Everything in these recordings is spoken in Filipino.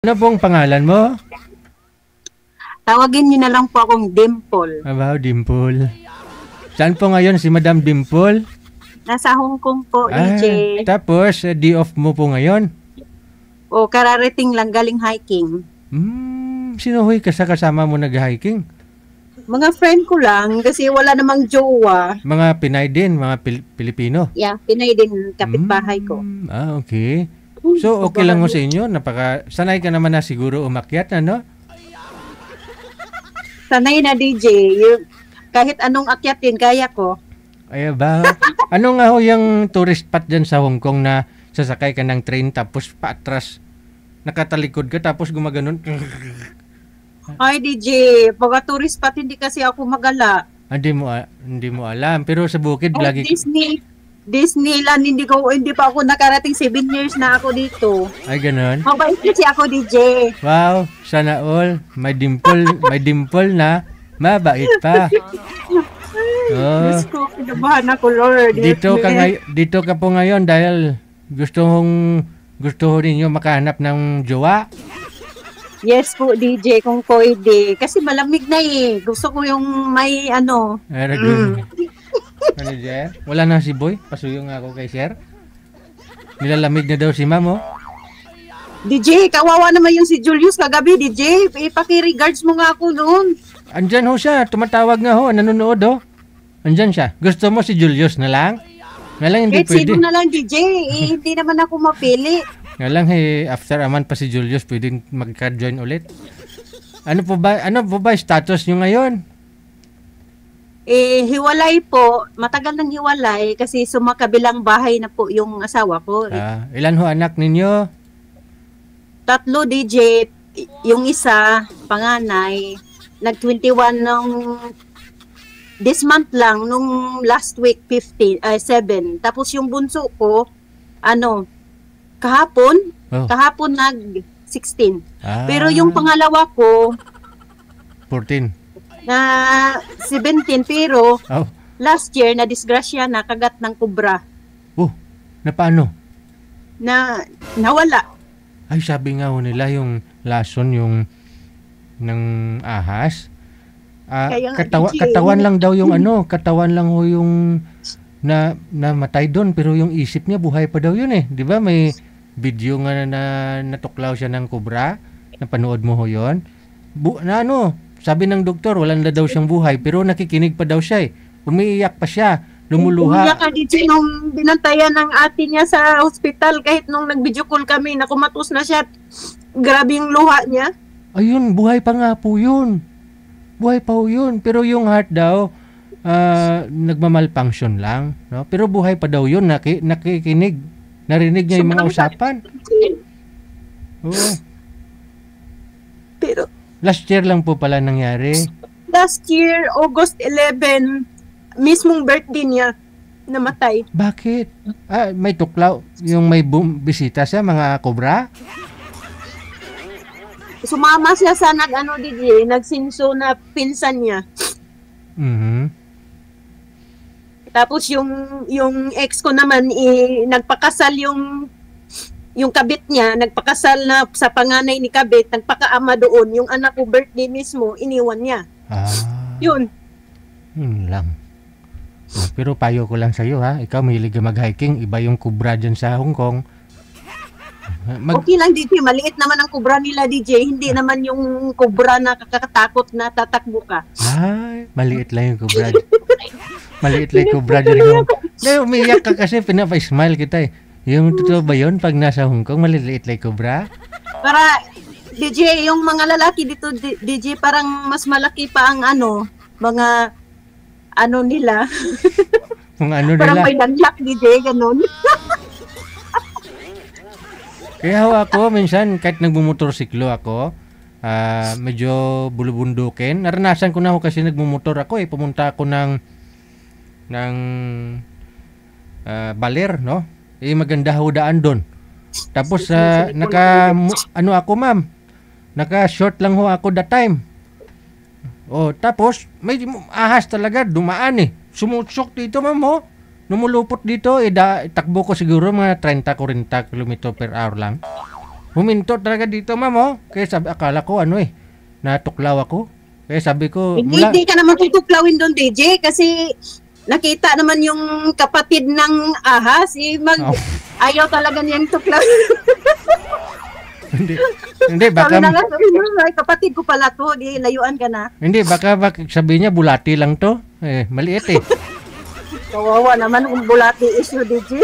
Ano pong pangalan mo? Tawagin niyo na lang po akong Dimple. Wow, Dimple. Saan po ngayon si Madam Dimple? Nasa Hong Kong po, DJ. Tapos, day off mo po ngayon? O, kararating lang, galing hiking. Sino huy kasama mo nag-hiking? Mga friend ko lang, kasi wala namang jowa. Mga Pinay din, mga Pilipino? Yeah, Pinay din, kapitbahay ko. Okay. So, okay lang mo sa inyo? Sanay ka naman na siguro umakyat, ano? Sanay na, DJ. Kahit anong akyatin, kaya ko. Ay ba? Ano nga ho yung tourist spot dyan sa Hong Kong na sasakay ka ng train tapos paatras, nakatalikod ka tapos gumaganon? Ay, DJ, pag tourist spot, hindi kasi ako magala. Hindi mo alam. Pero sa bukid, Oh, lagi... Disneyland, hindi pa ako nakarating, 7 years na ako dito. Ay, ganun? Mabait kasi ako, DJ. Wow, sana all. May dimple na mabait pa. Oh, Diyos ko, kinabahan ako, Lord. dito ka po ngayon dahil gusto ninyo makahanap ng jowa. Yes po, DJ, kung pwede. Kasi malamig na eh. Gusto ko yung may ano. Ano dyan? Wala na si Boy? Pasuyo nga ako kay Sir. Nilalamig na daw si Ma'am, oh. DJ, kawawa naman yung si Julius kagabi, DJ. Ipaki-regards mo nga ako noon. Andyan ho siya. Tumatawag nga ho. Nanonood, oh. Andyan siya. Gusto mo si Julius na lang? Nga lang hindi Kahit sino pwede. na lang, DJ. Hindi naman ako mapili. Nga lang, after a month pa si Julius, pwedeng magka-join ulit. Ano po ba status nyo ngayon? Hiwalay po. Matagal nang hiwalay kasi sumakabilang bahay na po yung asawa ko. Ilan ho anak ninyo? 3, DJ. Yung isa, panganay, nag-21 nung this month lang, nung last week, 7. Tapos yung bunso ko, kahapon nag-16. Pero yung pangalawa ko, 14. na 17, pero Oh. last year, na disgrasya na, kagat ng kubra. Na paano? Na nawala. Ay, sabi nga ho nila yung lason yung ng ahas. Kaya nga, DJ. Katawan lang daw yung katawan lang ho yung na namatay doon pero yung isip niya buhay pa daw yun eh. 'Di ba? May video nga na natuklaw siya ng kubra. Napanood mo ho 'yon? Sabi ng doktor, wala na daw siyang buhay pero nakikinig pa daw siya eh. Umiiyak pa siya, lumuluha. Umiyak ka, DJ, nung binantayan ng ate niya sa hospital, kahit nung nag-video call kami, nakumatos na siya. Grabe yung luha niya. Ayun, buhay pa nga po yun. Buhay pa ho yun. Pero yung heart daw, nagmamalfunction lang. No? Pero buhay pa daw yun, nakikinig. Narinig niya yung mga usapan. Oo. Pero Last year lang po pala nangyari. last year, August 11, mismong birthday niya, namatay. Bakit? May tuklaw. Yung may bisita siya, mga kobra? Sumama siya sa nagsinso na pinsan niya. Mhm. Tapos yung ex ko naman, nagpakasal yung kabit niya, nagpakasal na sa panganay ni kabit, nagpakaama doon. Yung anak ko birthday mismo, iniwan niya. Yun. Yun lang. Pero payo ko lang sa'yo ha. Ikaw mahilig ka mag-hiking. Iba yung kubra dyan sa Hong Kong. Okay lang, DJ. Maliit naman ang kubra nila, DJ. Hindi naman yung kubra na kakakatakot na tatakbo ka. Maliit lang yung kubra. Maliit lang yung kubra dyan. Umiyak ka kasi pinapa-smile kita eh. Yung totoo ba yun pag nasa Hong Kong, maliliit like cobra? Para, DJ, yung mga lalaki dito, DJ, parang mas malaki pa ang mga nila. Kung ano Parang nila. may danlak, DJ, ganun. Kaya ho ako, minsan, kahit nagmumotorsiklo ako, medyo bulubundukin. Naranasan ko na ho kasi nagmumotor ako eh. Pumunta ako ng Baler, no? Maganda ho daan doon. Tapos ako ma'am, naka-short lang ho ako that time. Tapos may ahas talaga dumaan eh. Sumutsok dito ma'am ho. Numulupot dito, takbo ko siguro mga 30-40 km per hour lang. huminto talaga dito, ma'am, oh. Kaya sabi, akala ko, natuklaw ako. Kaya sabi ko, Hindi ka naman tutuklawin doon, DJ, kasi nakita naman yung kapatid ng ahas, ayaw talaga niyang tuklawin. hindi, baka, Sabi na nga, ay, kapatid ko pala to, di layuan ka na. hindi, baka sabi niya, bulati lang to. Maliit eh. Kawawa naman kung bulati issue, DJ.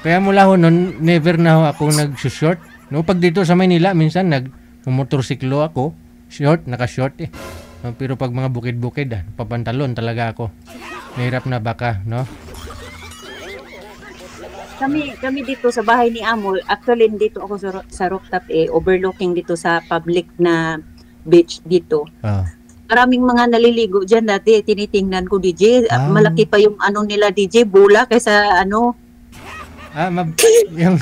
Kaya mula ho nun, never na ho akong nag-short. No, pag dito sa Maynila, minsan nag-motorsiklo ako. Short, naka-short eh. No, pero pag mga bukid-bukid, papantalon talaga ako. Mahirap na baka, no? Kami dito sa bahay ni Amo, actually dito ako sa rooftop overlooking dito sa public na beach dito. Maraming mga naliligo dyan dati, tinitingnan ko DJ, malaki pa yung nila DJ, bula kaysa yung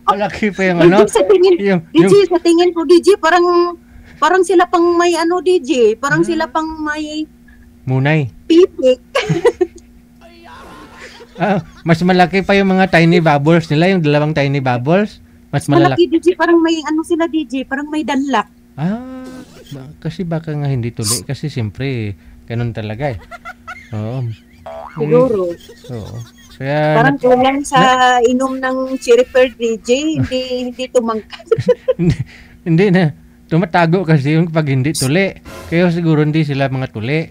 malaki pa yung sa tingin ko DJ, parang sila pang may DJ, parang sila pang may munay. Pipik. Mas malaki pa yung mga tiny bubbles nila, yung dalawang tiny bubbles. Mas malaki DJ, parang may sila DJ, parang may danlak. Kasi baka nga hindi tuli. Kasi siyempre, ganun talaga eh. Oo. Siguro. Oo. Kaya, parang kulang sa inom ng cherry pearl DJ, hindi tumangkas. hindi na. Tumatago kasi yung pag hindi tuli. Kaya siguro hindi sila mga tuli.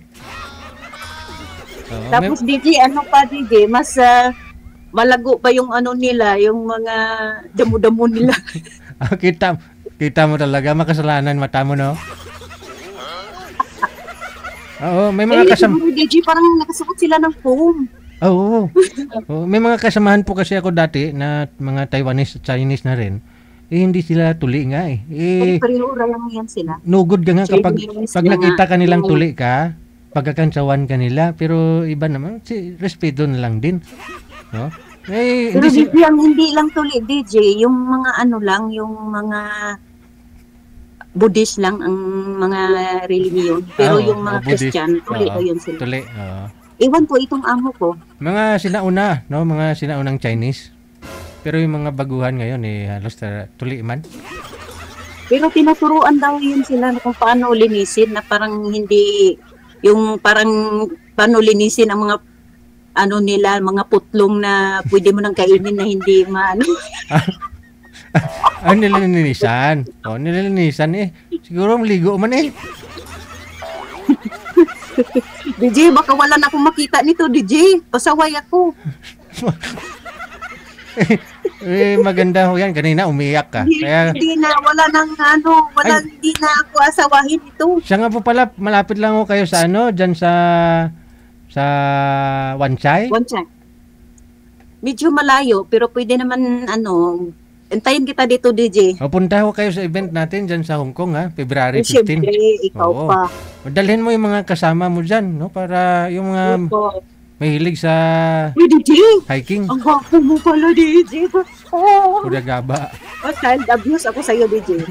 Tapos DJ, DJ, mas malago pa yung nila, yung mga damo-damo nila. Kita mo talaga, makasalanan mata mo, no? Oo, may mga kasamahan. DJ, parang nakasuot sila ng foam. Oo. May mga kasamahan po kasi ako dati na mga Taiwanese at Chinese na rin. Hindi sila tuli nga eh. Pareho lang yan sila. Nugod ka nga kapag nakita ka nilang tuli ka, pagkakantsawan ka nila, pero iba naman, respeto na lang din. No? Pero hindi lang tuli, DJ, yung mga lang, yung mga Buddhist lang ang mga religion. Pero yung mga Christian, tuli ko yun sila. Tuli, Iwan po itong amo ko. Mga sinauna, no? Mga sinaunang Chinese. Pero yung mga baguhan ngayon, halos tuli man. Pero tinuturuan daw yun sila kung paano linisin na parang hindi, yung parang paano linisin ang mga nila, mga putlong na pwede mo nang kainin na hindi nililinisan. Nililinisan eh. Siguro maligo man eh. DJ, baka wala na akong makita nito, DJ. Pasaway ako. Maganda ho yan. Kanina umiyak ka. Hindi na ako asawahin ito. Siya nga po pala, malapit lang ho kayo sa dyan sa Wanchay? Wanchay. Medyo malayo, pero pwede naman antayin kita dito, DJ. Punta ho kayo sa event natin dyan sa Hong Kong, ha? February 15. Siyempre, ikaw pa. Dalhin mo yung mga kasama mo dyan, no? Para yung mga mahilig sa hiking. Ang gwapo mo pala, DJ. Kuragaba. Child abuse ako sa'yo, DJ.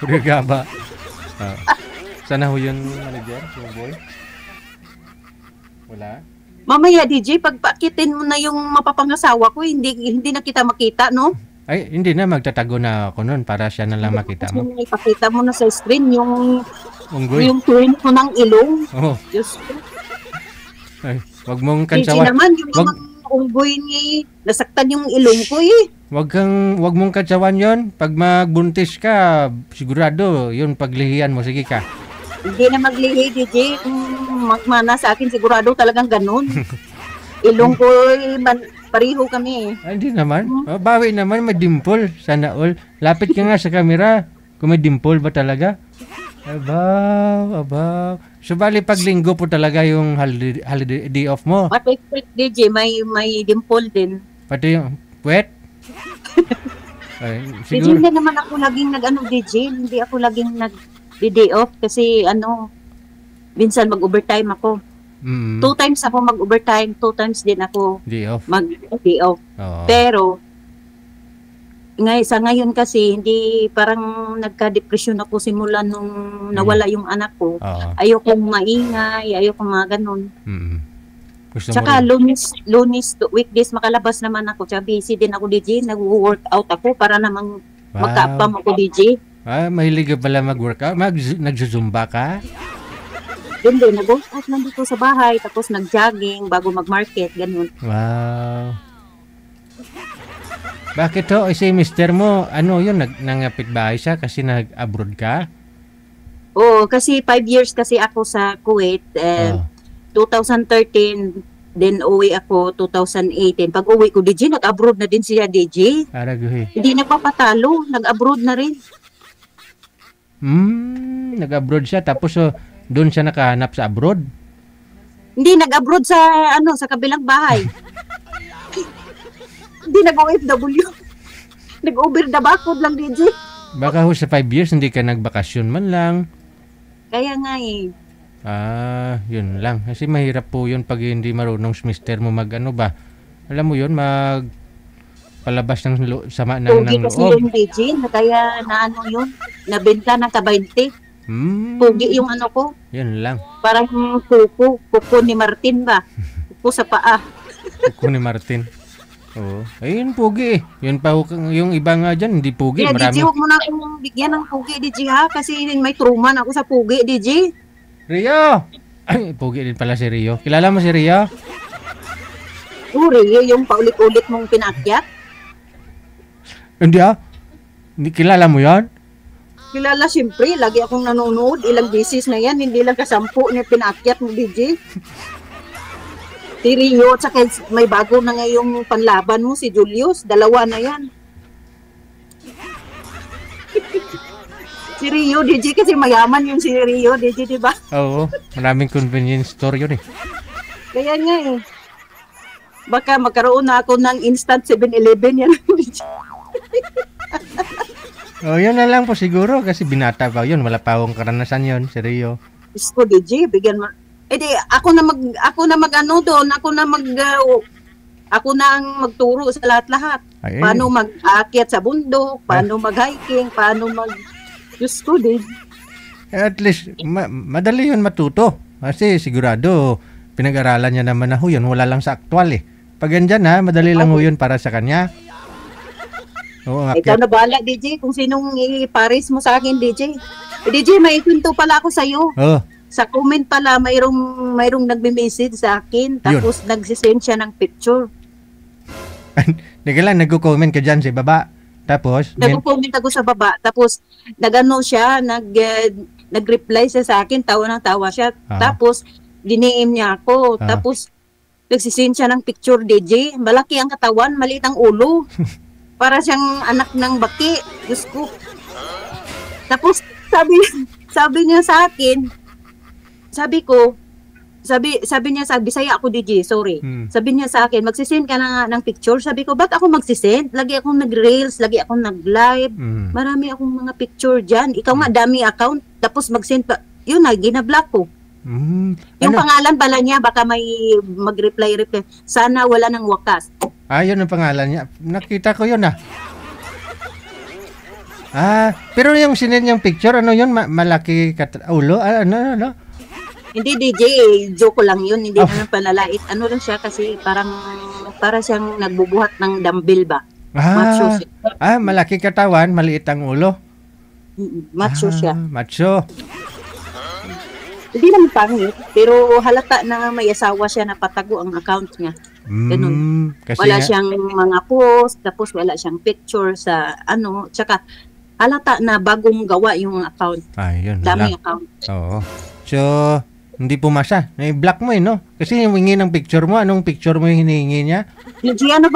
Kuragaba. Sana ho yun, manager, yung boy? Wala? Mamaya, DJ, pagpakitin mo na yung mapapangasawa ko, hindi na kita makita, no? Ay, hindi na. Magtatago na ako nun para siya na lang makita mo. Ipakita mo na sa screen yung unggoy. Yung twin ko ng ilong. Oo. Diyos ko. Ay, wag mong DJ kansawan. naman, yung mga unggoy nasaktan yung ilong ko eh. Wag mong kansawan yon. Pag magbuntis ka, sigurado, yun paglihian mo. Sige ka. Hindi na maglihi, DJ. Magmana sa akin, sigurado talagang ganun. Ilong ko, pariho kami. Hindi naman. Bawi naman, may dimple. Sana all. Lapit ka nga sa camera. Kung may dimple ba talaga? Abaw. So, bali pag linggo po talaga yung holiday day off mo. Pati DJ, may dimple din. Pati yung puwet? Ay, DJ, hindi naman ako laging DJ. Hindi ako laging day off kasi minsan mag-overtime ako. 2 times ako mag-overtime, 2 times din ako day off. Mag-day off. Pero sa ngayon kasi hindi, parang nagka-depression ako simula nung nawala yung anak ko. Ayokong maingay, ayokong mga ganun. Gusto mo Tsaka rin. lunes to weekdays makalabas naman ako. Tsaka busy din ako DJ. Nag-workout ako para namang Wow. magkaapam ako DJ. Mahilig ka pala mag-workout. Nagzuzumba ka? Hindi, nag-workout lang dito sa bahay. Tapos nag-jogging bago mag-market. Ganun. Wow. Bakit to? Si mister mo, ano yun, nangapit bahay siya kasi nag-abroad ka? Oo, kasi 5 years kasi ako sa Kuwait. Oh. 2013, then uwi ako 2018. Pag uwi ko, DJ, nag-abroad na din siya, DJ. Araguhi. Hindi nagpapatalo, nag-abroad na rin. Nag-abroad siya tapos doon siya nakahanap sa abroad. Hindi, nag-abroad sa, sa kabilang bahay. Hindi nag-OFW. Nag-over the bakod lang, DJ. Baka ho sa 5 years hindi ka nagbakasyon man lang. Kaya nga eh. Yun lang. Kasi mahirap po yun pag hindi marunong si mister mo mag-ano ba. Alam mo yun, palabas ng sama ng Pugi kasi loob. yung DJ, na kaya na yun, nabenta ng ka-20. Pugi yung ko. Yun lang. Parang kuko ni Martin ba? Kuko sa paa. Kuko ni Martin. Oo. Ayun, pugi eh. Yun pa, yung iba nga dyan, hindi pugi. Kaya Marami. DJ, huwag mo na akong bigyan ng pugi, DJ ha? Kasi may truman ako sa pugi, DJ. Rio! Ay, pugi din pala si Rio. Kilala mo si Rio? Uri, yung paulit-ulit mong pinakyat. Hindi Hindi kilala mo yan? Kilala siyempre, lagi akong nanonood. Ilang beses na yan, hindi lang kasampu na pinakyat mo, DJ. Si Rio, tsaka may bago na ngayong panlaban mo, si Julius. Dalawa na yan. Si Rio, DJ, kasi mayaman yung si Rio, DJ, di ba? Oo. Maraming convenience store yun eh. Kaya nga eh. Baka magkaroon na ako ng instant 7-Eleven yan. Yun na lang po siguro kasi binata pa yun. Wala pa akong karanasan yun, si Rio. Isko, DJ, bigyan mo. Eh di, ako na mag-ano doon, ako na ang magturo sa lahat-lahat. Ay, Paano mag-aakyat sa bundok, paano mag-hiking, paano Diyos ko, din. at least, madali yun matuto. Kasi sigurado, pinag-aralan niya naman na ho yun. Wala lang sa aktual eh. Pag andyan madali lang ho yun para sa kanya. Oo, Ikaw na bahala, DJ, kung sinong iparis mo sa akin, DJ. DJ, may kwento pala ako sa'yo. Oh, Sa comment pala, mayroong nagme-message sa akin, tapos nagsisend siya ng picture. Teka lang, nagko-comment ka dyan sa baba. Tapos, Nag-comment ako sa baba, tapos nag-reply siya sa akin, tawa ng tawa siya. Tapos, diniem niya ako. Tapos, nagsisend siya ng picture, DJ. Malaki ang katawan, maliit ang ulo. Para siyang anak ng baki. Diyos ko. Tapos, sabi niya sa akin, sabi niya sa Bisaya ako, DJ, sorry. Sabi niya sa akin, magsisend ka na ng picture. Sabi ko, ba't ako magsisend? Lagi akong nag-reels, lagi akong nag-live. Marami akong mga picture dyan. Ikaw nga, dami account. Tapos mag-send pa. Yun na, ginablock ko. Yung pangalan pala niya, baka may mag-reply. Sana wala ng wakas. yun ang pangalan niya. Nakita ko yun pero yung sinend niyang picture, ano yun? Malaki ulo? Ano? Hindi, DJ, joke lang yun. Hindi naman panalait. Ano lang siya kasi para siyang nagbubuhat ng dumbbell ba? Macho siya. Malaki katawan, maliit ang ulo. Macho siya. Macho. Hindi naman pangit, pero halata na may asawa siya na patago ang account niya. Ganun. Kasi wala siyang mga post, tapos wala siyang picture sa tsaka halata na bagong gawa yung account. Yun Daming lang. account. Oo. So, hindi pumasa. I-block mo no? Kasi humingi ng picture mo. Anong picture mo yung hinihingi niya? Hindi, ano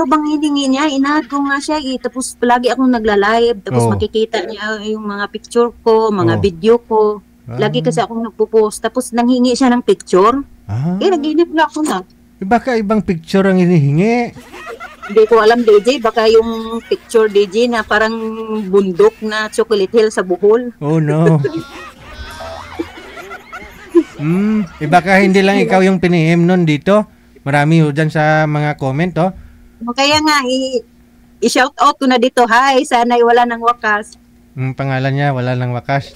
bang hiningi niya? Inahad ko nga siya tapos palagi akong nagla-live, tapos makikita niya yung mga picture ko, mga video ko. Lagi kasi akong nagpo-post, tapos nanghingi siya ng picture. Nag-inip na ako na. Baka ibang picture ang hinihingi. Hindi ko alam, DJ, baka yung picture, DJ, na parang bundok na Chocolate Hill sa Bohol. Oh no. Baka hindi lang ikaw yung pinihim nun dito. Marami ho dyan sa mga comment, Kaya nga, i-shout out ko na dito, hi, sana'y wala ng wakas. Pangalan niya, wala nang wakas.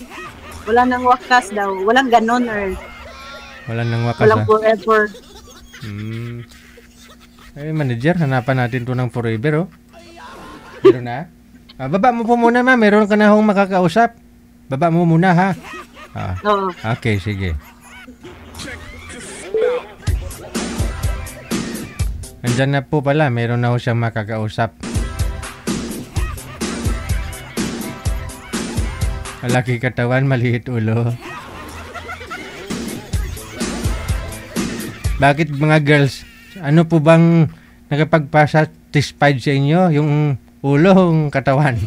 Wala nang wakas daw, walang ganon or Wala nang wakas. walang forever. Manager, hanapan natin to ng forever, oh. Meron na? Baba mo po muna, ma. Meron ka na hong makakausap. Baba mo muna, ha? Oo. Okay, sige. Andyan na po pala. Meron na ho siyang makakausap. Malaki katawan, maliit ulo. Bakit mga girls, ano po bang nakapagpa-satisfied sa inyo? Yung ulo, yung katawan?